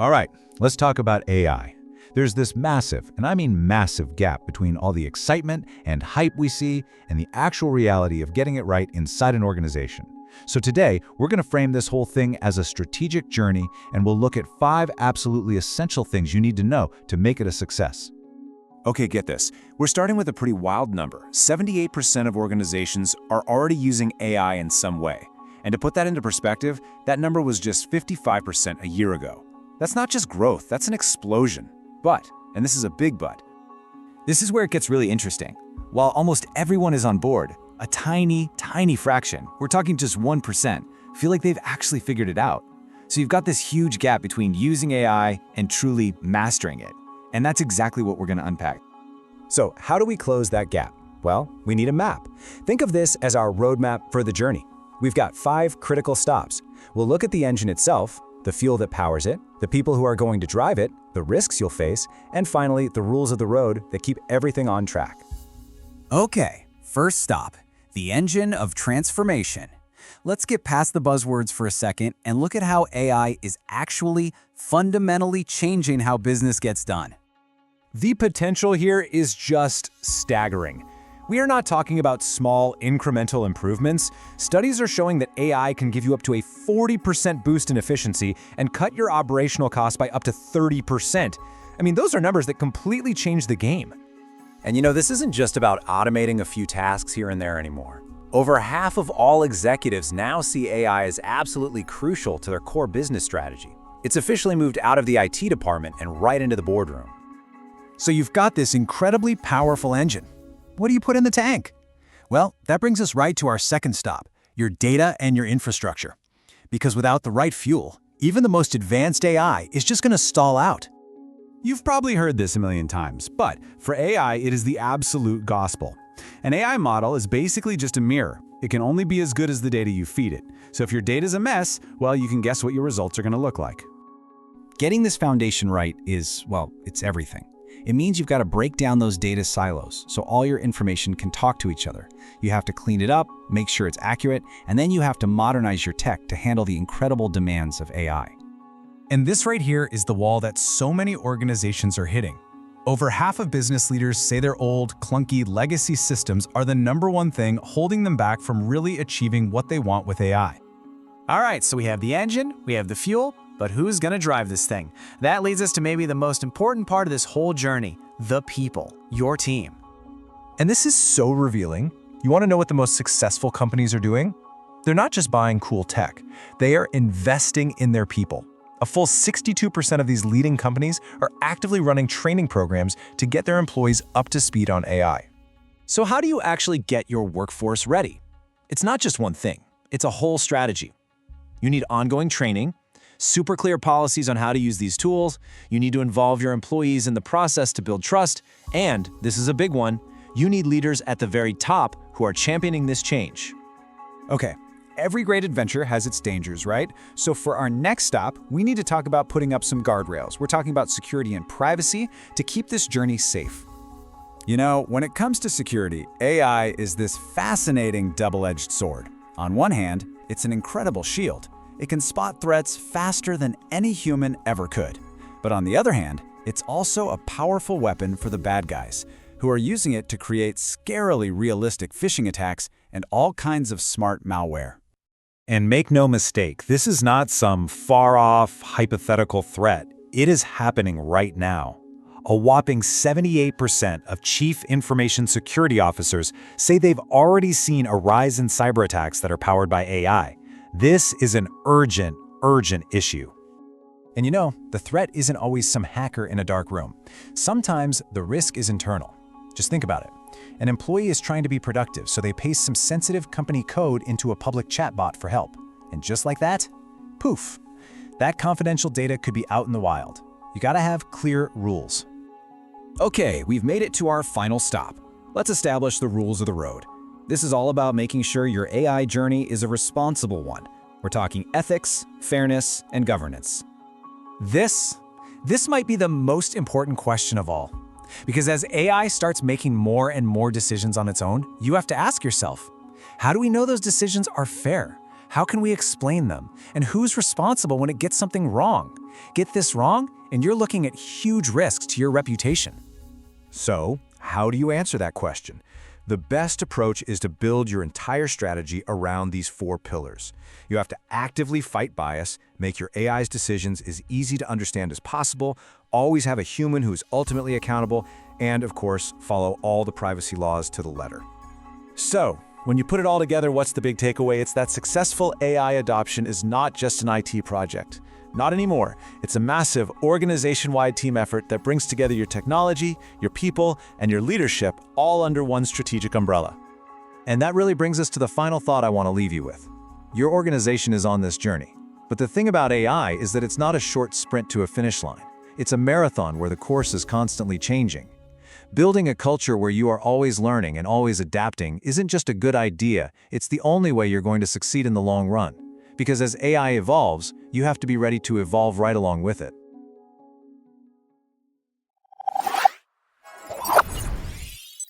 All right, let's talk about AI. There's this massive, and I mean massive gap between all the excitement and hype we see and the actual reality of getting it right inside an organization. So today, we're going to frame this whole thing as a strategic journey, and we'll look at 5 absolutely essential things you need to know to make it a success. Okay, get this. We're starting with a pretty wild number. 78% of organizations are already using AI in some way. And to put that into perspective, that number was just 55% a year ago. That's not just growth, that's an explosion. But, and this is a big but, This is where it gets really interesting. While almost everyone is on board, a tiny, tiny fraction, we're talking just 1%, feel like they've actually figured it out. So you've got this huge gap between using AI and truly mastering it. And that's exactly what we're going to unpack. So how do we close that gap? Well, we need a map. Think of this as our roadmap for the journey. We've got 5 critical stops. We'll look at the engine itself, the fuel that powers it, the people who are going to drive it, the risks you'll face, and finally, the rules of the road that keep everything on track. Okay, first stop, the engine of transformation. Let's get past the buzzwords for a second and look at how AI is actually fundamentally changing how business gets done. The potential here is just staggering. We are not talking about small, incremental improvements. Studies are showing that AI can give you up to a 40% boost in efficiency and cut your operational costs by up to 30%. I mean, those are numbers that completely change the game. And this isn't just about automating a few tasks here and there anymore. Over half of all executives now see AI as absolutely crucial to their core business strategy. It's officially moved out of the IT department and right into the boardroom. So you've got this incredibly powerful engine. What do you put in the tank? Well, that brings us right to our second stop, your data and your infrastructure. Because without the right fuel, even the most advanced AI is just going to stall out. You've probably heard this a million times, but for AI, it is the absolute gospel. An AI model is basically just a mirror. It can only be as good as the data you feed it. So if your data's a mess, well, you can guess what your results are going to look like. Getting this foundation right is, well, it's everything. It means you've got to break down those data silos so all your information can talk to each other. You have to clean it up, make sure it's accurate, and then you have to modernize your tech to handle the incredible demands of AI. And this right here is the wall that so many organizations are hitting. Over half of business leaders say their old, clunky legacy systems are the #1 thing holding them back from really achieving what they want with AI. All right, so we have the engine, we have the fuel, but who's going to drive this thing? That leads us to maybe the most important part of this whole journey, the people, your team. And this is so revealing. You want to know what the most successful companies are doing? They're not just buying cool tech. They are investing in their people. A full 62% of these leading companies are actively running training programs to get their employees up to speed on AI. So how do you actually get your workforce ready? It's not just one thing. It's a whole strategy. You need ongoing training, super clear policies on how to use these tools, you need to involve your employees in the process to build trust, and, this is a big one, you need leaders at the very top who are championing this change. Okay, every great adventure has its dangers, right? So for our next stop, we need to talk about putting up some guardrails. We're talking about security and privacy to keep this journey safe. When it comes to security, AI is this fascinating double-edged sword. On one hand, it's an incredible shield. It can spot threats faster than any human ever could. But on the other hand, it's also a powerful weapon for the bad guys, who are using it to create scarily realistic phishing attacks and all kinds of smart malware. And make no mistake, this is not some far-off, hypothetical threat. It is happening right now. A whopping 78% of chief information security officers say they've already seen a rise in cyber attacks that are powered by AI. This is an urgent issue. And the threat isn't always some hacker in a dark room. Sometimes the risk is internal. Just think about it. An employee is trying to be productive, so they paste some sensitive company code into a public chatbot for help. And just like that, poof, that confidential data could be out in the wild. You gotta have clear rules. Okay, we've made it to our final stop. Let's establish the rules of the road. This is all about making sure your AI journey is a responsible one. We're talking ethics, fairness, and governance. This might be the most important question of all. Because as AI starts making more and more decisions on its own, you have to ask yourself, how do we know those decisions are fair? How can we explain them? And who's responsible when it gets something wrong? Get this wrong, and you're looking at huge risks to your reputation. So, how do you answer that question? The best approach is to build your entire strategy around these 4 pillars. You have to actively fight bias, make your AI's decisions as easy to understand as possible, always have a human who's ultimately accountable, and of course, follow all the privacy laws to the letter. So, when you put it all together, what's the big takeaway? It's that successful AI adoption is not just an IT project. Not anymore. It's a massive organization-wide team effort that brings together your technology, your people, and your leadership all under one strategic umbrella. And that really brings us to the final thought I want to leave you with. Your organization is on this journey. But the thing about AI is that it's not a short sprint to a finish line. It's a marathon where the course is constantly changing. Building a culture where you are always learning and always adapting isn't just a good idea, it's the only way you're going to succeed in the long run. Because as AI evolves, you have to be ready to evolve right along with it.